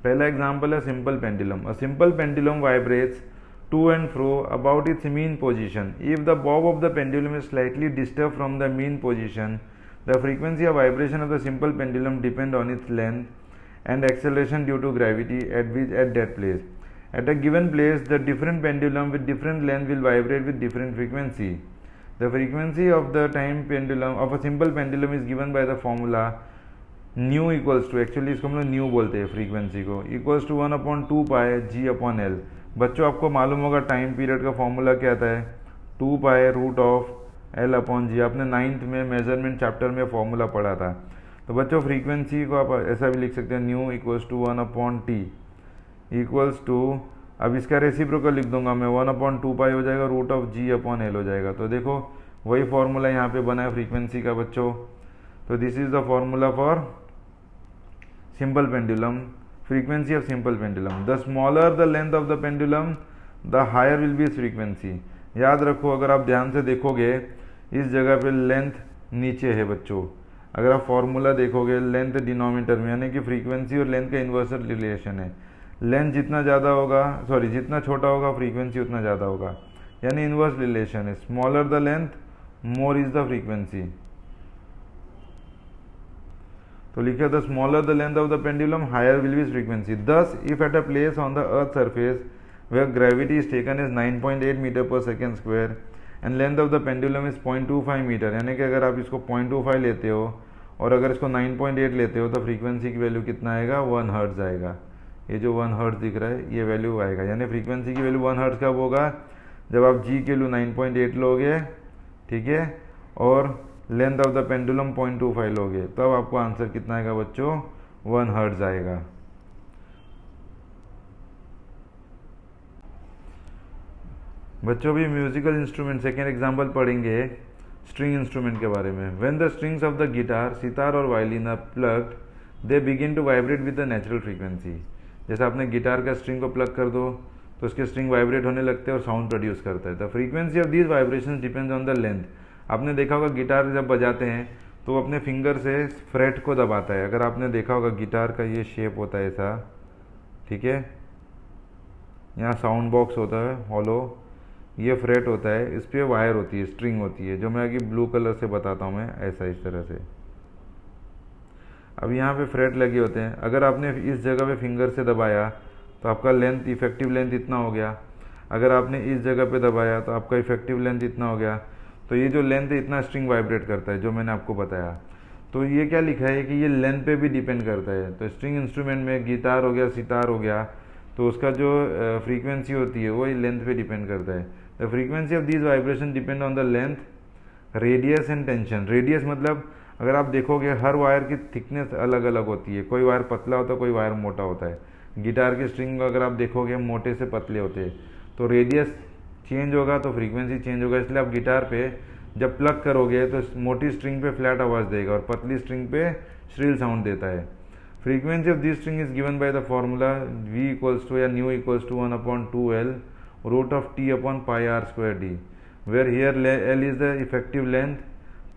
पहला एग्जांपल है simple pendulum. A simple pendulum vibrates to and fro about its mean position. If the bob of the pendulum is slightly disturbed from the mean position, the frequency of vibration of the simple pendulum depends on its length and acceleration due to gravity at that place. At a given place, the different pendulum with different length will vibrate with different frequency. The frequency of the time pendulum of a simple pendulum is given by the formula nu equals to, actually इसको हम लोग nu बोलते हैं frequency को, equals to 1/2 pi g upon l. बच्चों आपको मालूम होगा टाइम पीरियड का फॉर्मूला क्या आता है, 2 pi root of L upon G. आपने 9th में मेजरमेंट चैप्टर में फॉर्मूला पढ़ा था। तो बच्चों फ्रीक्वेंसी को आप ऐसा भी लिख सकते हैं, nu equals to 1/t equals to, अब इसका रेसिप्रोकल लिख दूंगा मैं, 1/2 पाई हो जाएगा root of g upon l हो जाएगा। तो देखो वही फॉर्मूला यहाँ पे बना है फ्रीक्वेंसी का बच्चों। तो this is the formula for simple pendulum, frequency of simple pendulum. The smaller the length of the pendulum, the higher will be its frequency. याद रखो, अगर आप ध्यान से देखोगे इस जगह पे लेंथ नीचे है बच्चों। अगर आप फॉर्मूला देखोगे लेंथ डिनोमिनेटर में, यानी कि फ्रीक्वेंसी और लेंथ का इन्वर्सल रिलेशन है। लेंथ जितना ज़्यादा होगा, जितना छोटा होगा फ्रीक्वेंसी उतना ज़्यादा होगा, यानी इन्वर्स रिलेशन है। Smaller the length more is the frequency. तो लिखा the smaller the length of the pendulum higher will be frequency. Thus if at a place on the earth surface where gravity is taken is 9.8 metre per second square and length of the pendulum is 0.25 metre, यानी कि अगर आप इसको 0.25 लेते हो और अगर इसको 9.8 लेते हो तो फ्रीक्वेंसी की वैल्यू कितना आएगा, 1 हर्ट्ज आएगा। ये जो 1 हर्ट्ज दिख रहा है ये वैल्यू आएगा, यानी फ्रीक्वेंसी की वैल्यू 1 हर्ट्ज कब होगा, जब आप जी के वैल्यू 9.8 लोगे, ठीक है, और लेंथ ऑफ द पेंडुलम 0.25 लोगे, तब आपको आंसर कितना आएगा बच्चों, 1 हर्ट्ज आएगा। बच्चों भी म्यूजिकल इंस्ट्रूमेंट सेकेंड एग्जांपल पढ़ेंगे स्ट्रिंग इंस्ट्रूमेंट के बारे में। When the strings of the guitar, sitar और violin are plucked, they begin to vibrate with the natural frequency. जैसे आपने गिटार का स्ट्रिंग को प्लग कर दो तो उसके स्ट्रिंग वाइब्रेट होने लगते हैं और साउंड प्रोड्यूस करता है। The frequency of these vibration depends on the length. आपने देखा होगा गिटार जब बजाते हैं तो अपने फिंगर से फ्रेट को दबाता है। अगर आपने देखा होगा गिटार का ये शेप होता है ऐसा, ठीक है, यहाँ साउंड बॉक्स होता है हॉलो, ये फ्रेट होता है, इस पर वायर होती है, स्ट्रिंग होती है, जो मैं आगे ब्लू कलर से बताता हूँ मैं, ऐसा इस तरह से। अब यहाँ पे फ्रेट लगे होते हैं, अगर आपने इस जगह पे फिंगर से दबाया तो आपका लेंथ, इफेक्टिव लेंथ इतना हो गया। अगर आपने इस जगह पे दबाया तो आपका इफेक्टिव लेंथ इतना हो गया। तो ये जो लेंथ है इतना स्ट्रिंग वाइब्रेट करता है, जो मैंने आपको बताया। तो ये क्या लिखा है कि ये लेंथ पे भी डिपेंड करता है। तो स्ट्रिंग इंस्ट्रूमेंट में गिटार हो गया, सितार हो गया, तो उसका जो फ्रीक्वेंसी होती है वो लेंथ पे डिपेंड करता है। The frequency of these vibration depend on the length, radius and tension. Radius मतलब अगर आप देखोगे हर वायर की थिकनेस अलग अलग होती है, कोई वायर पतला होता है, कोई वायर मोटा होता है। गिटार की स्ट्रिंग अगर आप देखोगे मोटे से पतले होते हैं, तो रेडियस चेंज होगा तो फ्रीक्वेंसी चेंज होगा। इसलिए आप गिटार पे जब प्लग करोगे तो मोटी स्ट्रिंग पे फ्लैट आवाज़ देगा और पतली स्ट्रिंग पे श्रिल साउंड देता है। Frequency of this string is given by the formula v equals to या nu equals to 1/2L root of t upon pi r square d, where here L is the effective length,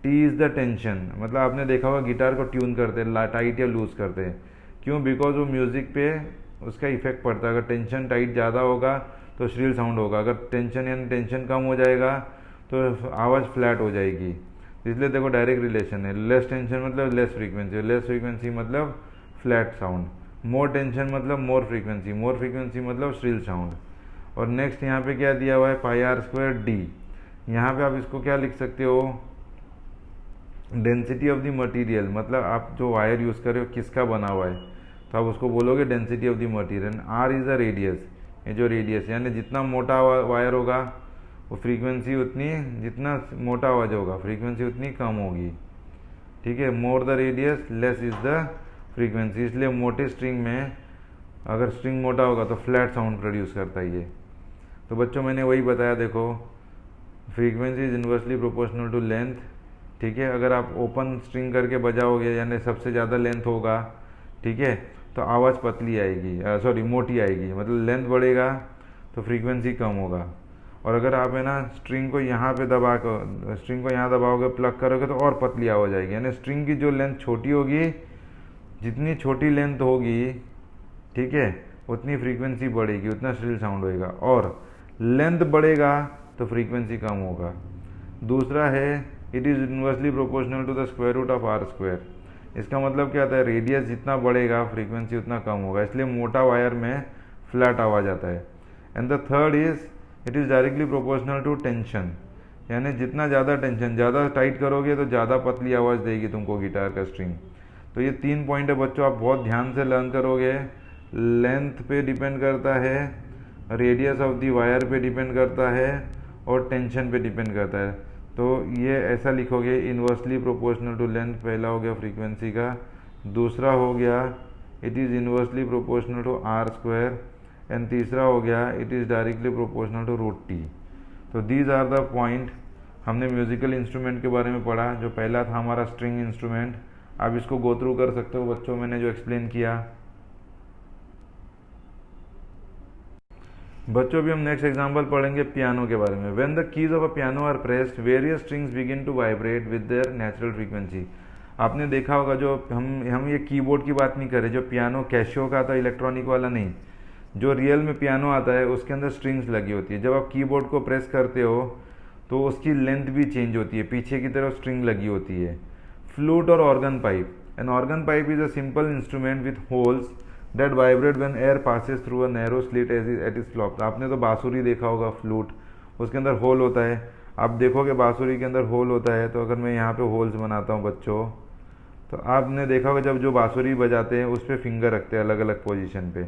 t is the tension. मतलब आपने देखा होगा guitar को tune करते हैं, tight या loose करते हैं, क्यों, बिकॉज वो म्यूजिक पे उसका इफेक्ट पड़ता है। अगर टेंशन टाइट ज़्यादा होगा तो श्रिल साउंड होगा, अगर टेंशन यानी टेंशन कम हो जाएगा तो आवाज़ फ्लैट हो जाएगी। इसलिए देखो डायरेक्ट रिलेशन है, लेस टेंशन मतलब लेस फ्रीक्वेंसी, लेस फ्रीक्वेंसी मतलब फ्लैट साउंड, मोर टेंशन मतलब मोर फ्रीक्वेंसी, मोर फ्रीक्वेंसी मतलब श्रिल साउंड। और नेक्स्ट यहाँ पे क्या दिया हुआ है, पाई r स्क्वायर d। यहाँ पे आप इसको क्या लिख सकते हो, डेंसिटी ऑफ द मटेरियल, मतलब आप जो वायर यूज़ कर रहे हो किसका बना हुआ है, तो आप उसको बोलोगे density of the material. r is the radius, ये जो रेडियस यानी जितना मोटा वायर होगा वो फ्रीक्वेंसी उतनी, जितना मोटा आवाज होगा फ्रीक्वेंसी उतनी कम होगी, ठीक है। More the radius less is the frequency. इसलिए मोटे स्ट्रिंग में अगर स्ट्रिंग मोटा होगा तो फ्लैट साउंड प्रोड्यूस करता है ये। तो बच्चों मैंने वही बताया, देखो frequency is inversely proportional to length, ठीक है। अगर आप ओपन स्ट्रिंग करके बजाओगे यानी सबसे ज़्यादा लेंथ होगा, ठीक है, तो आवाज़ पतली आएगी, सॉरी मोटी आएगी, मतलब लेंथ बढ़ेगा तो फ्रीक्वेंसी कम होगा। और अगर आप है ना स्ट्रिंग को यहाँ पे दबा कर, स्ट्रिंग को यहाँ दबाओगे, प्लग करोगे, तो और पतली आवाज़ आएगी। यानी स्ट्रिंग की जो लेंथ छोटी होगी, जितनी छोटी लेंथ होगी, ठीक है, उतनी फ्रीक्वेंसी बढ़ेगी, उतना श्रिल साउंड होएगा। और लेंथ बढ़ेगा तो फ्रीक्वेंसी कम होगा। दूसरा है it is inversely proportional to the square root of r square. इसका मतलब क्या होता है, रेडियस जितना बढ़ेगा फ्रीक्वेंसी उतना कम होगा, इसलिए मोटा वायर में फ्लैट आवाज़ आता है। And the third is it is directly proportional to tension, यानी जितना ज़्यादा टेंशन, ज़्यादा टाइट करोगे तो ज़्यादा पतली आवाज़ देगी तुमको गिटार का स्ट्रिंग। तो ये 3 पॉइंट है बच्चों, आप बहुत ध्यान से लर्न करोगे। लेंथ पे डिपेंड करता है, रेडियस ऑफ दी वायर पे डिपेंड करता है, और टेंशन पे डिपेंड करता है। तो ये ऐसा लिखोगे, इन्वर्सली प्रोपोर्शनल टू लेंथ, पहला हो गया फ्रीक्वेंसी का। दूसरा हो गया it is inversely proportional to r square, and तीसरा हो गया it is directly proportional to root t. तो दीज आर द पॉइंट। हमने म्यूजिकल इंस्ट्रूमेंट के बारे में पढ़ा। जो पहला था हमारा स्ट्रिंग इंस्ट्रूमेंट, आप इसको गो थ्रू कर सकते हो बच्चों, मैंने जो एक्सप्लेन किया। बच्चों भी हम नेक्स्ट एग्जांपल पढ़ेंगे पियानो के बारे में। When the keys of a piano are pressed, various strings begin to vibrate with their natural frequency. आपने देखा होगा, जो हम ये कीबोर्ड की बात नहीं कर रहे, जो पियानो कैशियो का आता है, इलेक्ट्रॉनिक वाला नहीं, जो रियल में पियानो आता है उसके अंदर स्ट्रिंग्स लगी होती है। जब आप कीबोर्ड को प्रेस करते हो तो उसकी लेंथ भी चेंज होती है, पीछे की तरफ स्ट्रिंग लगी होती है। फ्लूट और organ pipe. An organ pipe is a simple instrument with holes that vibrate when air passes through a narrow slit at its top. आपने तो बांसुरी देखा होगा, फ्लूट, उसके अंदर होल होता है। आप देखोगे बांसुरी के अंदर होल होता है। तो अगर मैं यहाँ पे होल्स बनाता हूँ बच्चों, तो आपने देखा होगा जब जो बांसुरी बजाते हैं उस पर फिंगर रखते हैं अलग अलग पोजीशन पे।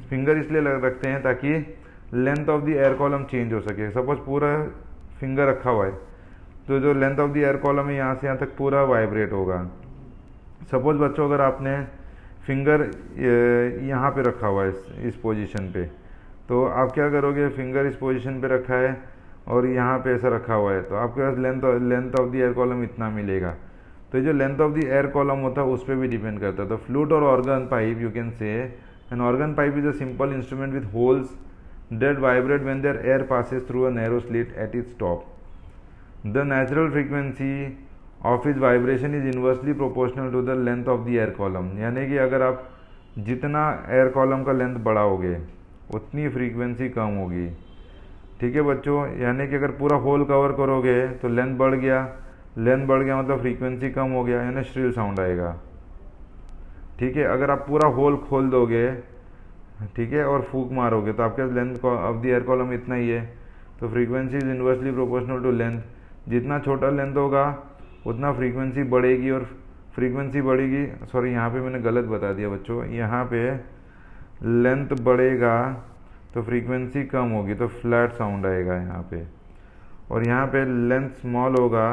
फिंगर इसलिए रखते हैं ताकि length of the air column change हो सके। सपोज पूरा फिंगर रखा हुआ है, तो जो length of the air column है यहाँ से यहाँ तक पूरा वाइब्रेट होगा। सपोज बच्चों अगर आपने फिंगर यहाँ पे रखा हुआ है इस पोजीशन पे, तो आप क्या करोगे, फिंगर इस पोजीशन पे रखा है और यहाँ पे ऐसा रखा हुआ है, तो आपके पास length of the air column इतना मिलेगा। तो ये जो length of the air column होता है उस पर भी डिपेंड करता है। तो फ्लूट और ऑर्गन पाइप, यू कैन से an organ pipe is a simple instrument with holes that vibrate when their air passes through a narrow slit at its top. The natural frequency of its vibration is inversely proportional to the length of the air column. यानी कि अगर आप जितना air column का length बढ़ाओगे उतनी frequency कम होगी। ठीक है बच्चों, यानी कि अगर पूरा होल कवर करोगे तो लेंथ बढ़ गया, मतलब फ्रीक्वेंसी कम हो गया, यानी श्रिल साउंड आएगा। ठीक है, अगर आप पूरा होल खोल दोगे, ठीक है, और फूक मारोगे तो आपके length of the air column इतना ही है, तो frequency is inversely proportional to length. जितना छोटा लेंथ होगा उतना फ्रीक्वेंसी बढ़ेगी, और फ्रीक्वेंसी बढ़ेगी, सॉरी यहाँ पे मैंने गलत बता दिया बच्चों, यहाँ पे लेंथ बढ़ेगा तो फ्रीक्वेंसी कम होगी, तो फ्लैट साउंड आएगा यहाँ पे। और यहाँ पे लेंथ स्मॉल होगा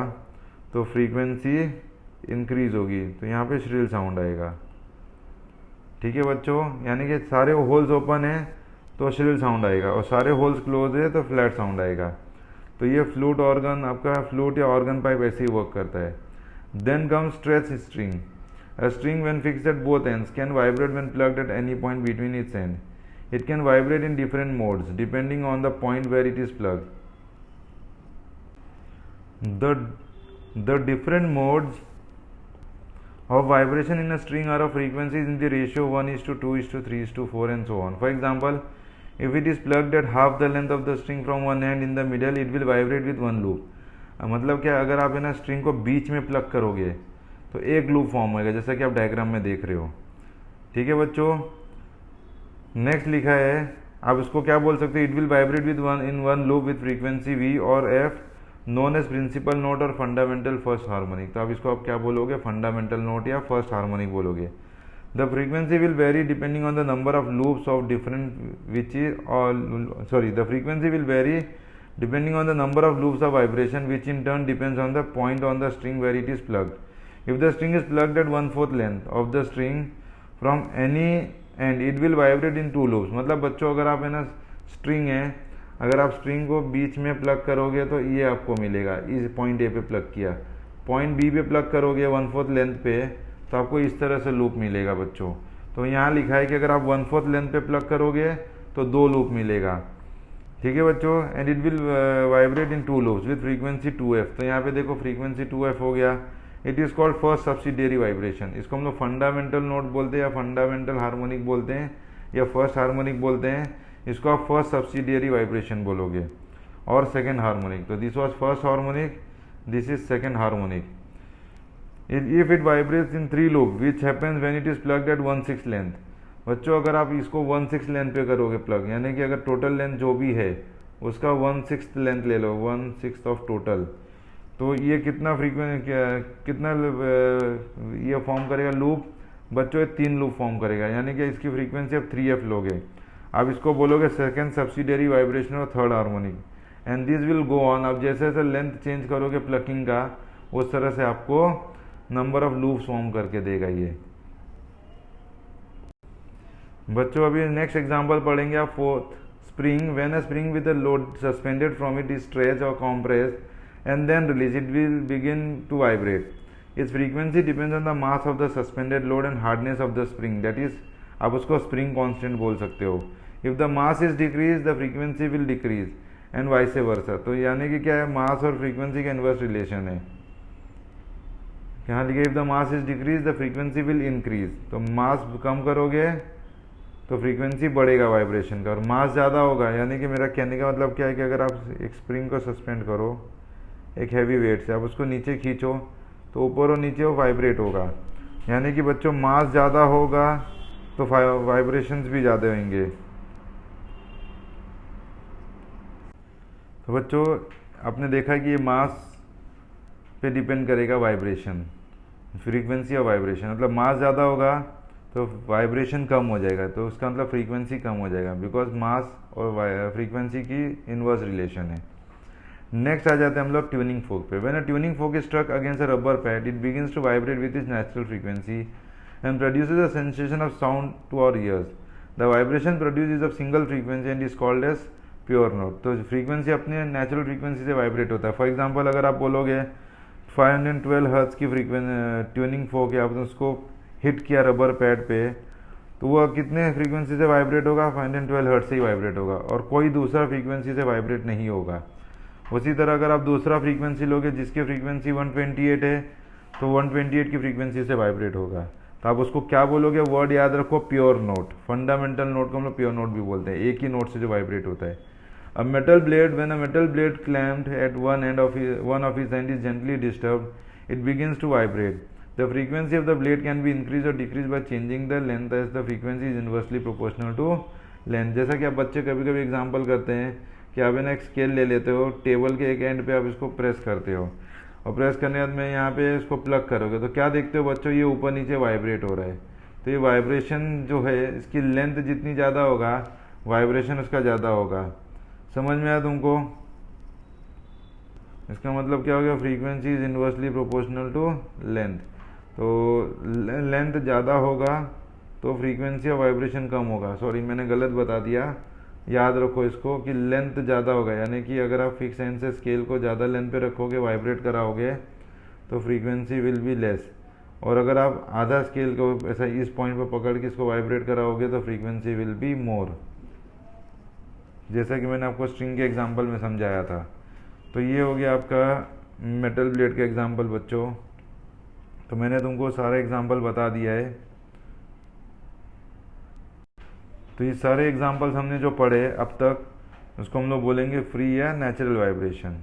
तो फ्रीक्वेंसी इंक्रीज होगी, तो यहाँ पे श्रिल साउंड आएगा। ठीक है बच्चों, यानी कि सारे होल्स ओपन है तो श्रिल साउंड आएगा, और सारे होल्स क्लोज है तो फ्लैट साउंड आएगा। तो ये फ्लूट ऑर्गन, आपका फ्लूट या ऑर्गन पाइप ऐसे ही वर्क करता है। Then come stretch string. A string when fixed at both ends can vibrate when plucked at any point between its end. It can vibrate in different modes depending on the point where it is plucked. The different modes of vibration in a string are of frequencies in the ratio 1:2:3:4 and so on. For example, if it is plugged at half the length of the string from one end in the middle, it will vibrate with one loop. मतलब क्या, अगर आप है ना string को बीच में plug करोगे तो एक लूप फॉर्म होगा, जैसा कि आप डायग्राम में देख रहे हो। ठीक है बच्चों, नेक्स्ट लिखा है, आप इसको क्या बोल सकते हो, it will vibrate with one loop with frequency V or F known as principal note or fundamental first harmonic. तो आप इसको आप क्या बोलोगे, फंडामेंटल नोट या फर्स्ट हार्मोनिक बोलोगे। The frequency will vary depending on the number of loops of different which is the frequency will vary depending on the number of loops of vibration which in turn depends on the point on the string where it is plucked. If the string is plucked at 1/4 length of the string from any end it will vibrate in 2 loops. मतलब बच्चों अगर आप है ना string है, अगर आप string को बीच में प्लग करोगे तो ये आपको मिलेगा, इस पॉइंट ए पे प्लग किया, पॉइंट बी पे प्लग करोगे 1/4 लेंथ पे तो आपको इस तरह से लूप मिलेगा बच्चों। तो यहाँ लिखा है कि अगर आप 1/4 लेंथ पे प्लग करोगे तो 2 लूप मिलेगा, ठीक है बच्चों। And it will vibrate in 2 loops with frequency 2f। तो यहाँ पे देखो फ्रीक्वेंसी 2f हो गया। It is called first subsidiary vibration. इसको हम लोग फंडामेंटल नोट बोलते हैं या फंडामेंटल हार्मोनिक बोलते हैं या फर्स्ट हार्मोनिक बोलते हैं। इसको आप फर्स्ट सब्सिडियरी वाइब्रेशन बोलोगे और सेकेंड हार्मोनिक। तो this was first harmonic, this is second harmonic. If it vibrates in 3 loop which happens when it is plucked at 1/6 length. बच्चों अगर आप इसको 1/6 लेंथ पे करोगे प्लग, यानी कि अगर टोटल लेंथ जो भी है उसका 1/6 लेंथ ले लो, 1/6 ऑफ टोटल, तो ये कितना कितना ये फॉर्म करेगा लूप बच्चों? ये 3 लूप फॉर्म करेगा, यानी कि इसकी फ्रीक्वेंसी आप 3f लोगे। आप इसको बोलोगे सेकेंड सब्सिडियरी वाइब्रेशन और third harmonic, and this will go on. आप जैसे जैसे लेंथ चेंज करोगे प्लकिंग का, उस तरह से आपको नंबर ऑफ लूप्स फॉर्म करके देगा ये। बच्चों अभी नेक्स्ट एग्जांपल पढ़ेंगे आप fourth. Spring, when a spring with a load suspended from it is stretch और compressed and then released, it will begin to vibrate. Its frequency depends on the mass of the suspended load and hardness of the spring, that is आप उसको spring constant बोल सकते हो। If the mass is decrease the frequency will decrease and vice versa. तो यानी कि क्या है, मास और फ्रीक्वेंसी का इन्वर्स रिलेशन है। यहाँ लिखे if the mass is decrease the frequency will increase. तो मास कम करोगे तो फ्रीक्वेंसी बढ़ेगा वाइब्रेशन का, और मास ज़्यादा होगा, यानी कि मेरा कहने का मतलब क्या है कि अगर आप एक स्प्रिंग को सस्पेंड करो एक हैवी वेट से, आप उसको नीचे खींचो तो ऊपर और नीचे वो वाइब्रेट होगा। यानी कि बच्चों मास ज़्यादा होगा तो वाइब्रेशंस भी ज़्यादा होंगे। तो बच्चों आपने देखा कि ये मास पे डिपेंड करेगा वाइब्रेशन, फ्रीक्वेंसी और वाइब्रेशन। मतलब मास ज़्यादा होगा तो वाइब्रेशन कम हो जाएगा, तो उसका मतलब फ्रीक्वेंसी कम हो जाएगा, बिकॉज मास और फ्रीक्वेंसी की इनवर्स रिलेशन है। नेक्स्ट आ जाते हैं हम लोग ट्यूनिंग फोक पे। When a tuning fork is struck against a rubber pad, it begins to vibrate with its natural frequency and produces a sensation of sound to our ears. The vibration produce is of single frequency and is called as pure note. तो frequency अपने natural frequency से vibrate होता है। For example अगर आप बोलोगे 512 hertz की tuning फोक है, आपने उसको हिट किया रबर पैड पे, तो वह कितने फ्रीक्वेंसी से वाइब्रेट होगा? 512 हर्ट्ज से ही वाइब्रेट होगा, और कोई दूसरा फ्रीक्वेंसी से वाइब्रेट नहीं होगा। उसी तरह अगर आप दूसरा फ्रीक्वेंसी लोगे जिसकी फ्रीक्वेंसी 128 है, तो 128 की फ्रीक्वेंसी से वाइब्रेट होगा। तो आप उसको क्या बोलोगे? वर्ड याद रखो, प्योर नोट। फंडामेंटल नोट को हम लोग प्योर नोट भी बोलते हैं, एक ही नोट से जो वाइब्रेट होता है। A metal blade, when a metal blade clamped at one of its end is gently disturbed, it begins to vibrate. The frequency of the blade can be increased or decreased by changing the length, as the frequency is inversely proportional to length. जैसा कि आप बच्चे कभी कभी example करते हैं कि आप ना एक स्केल ले लेते हो, टेबल के एक एंड पे आप इसको प्रेस करते हो, और प्रेस करने के बाद में यहाँ पे इसको प्लग करोगे, तो क्या देखते हो बच्चों? ये ऊपर नीचे वाइब्रेट हो रहा है। तो ये वाइब्रेशन जो है, इसकी लेंथ जितनी ज़्यादा होगा वाइब्रेशन उसका ज़्यादा होगा। समझ में आया तुमको? इसका मतलब क्या हो गया? Frequency is inversely proportional to length. तो लेंथ ज़्यादा होगा तो फ्रीक्वेंसी और वाइब्रेशन कम होगा। सॉरी मैंने गलत बता दिया, याद रखो इसको कि लेंथ ज़्यादा होगा, यानी कि अगर आप फिक्स एंड से स्केल को ज़्यादा लेंथ पे रखोगे, वाइब्रेट कराओगे, तो फ्रीक्वेंसी विल बी लेस। और अगर आप आधा स्केल को ऐसा इस पॉइंट पर पकड़ के इसको वाइब्रेट कराओगे तो फ्रीक्वेंसी विल बी मोर, जैसा कि मैंने आपको स्ट्रिंग के एग्जाम्पल में समझाया था। तो ये हो गया आपका मेटल ब्लेड का एग्जाम्पल बच्चों। तो मैंने तुमको सारे एग्जाम्पल बता दिया है। तो ये सारे एग्जाम्पल्स हमने जो पढ़े अब तक, उसको हम लोग बोलेंगे फ्री या नेचुरल वाइब्रेशन।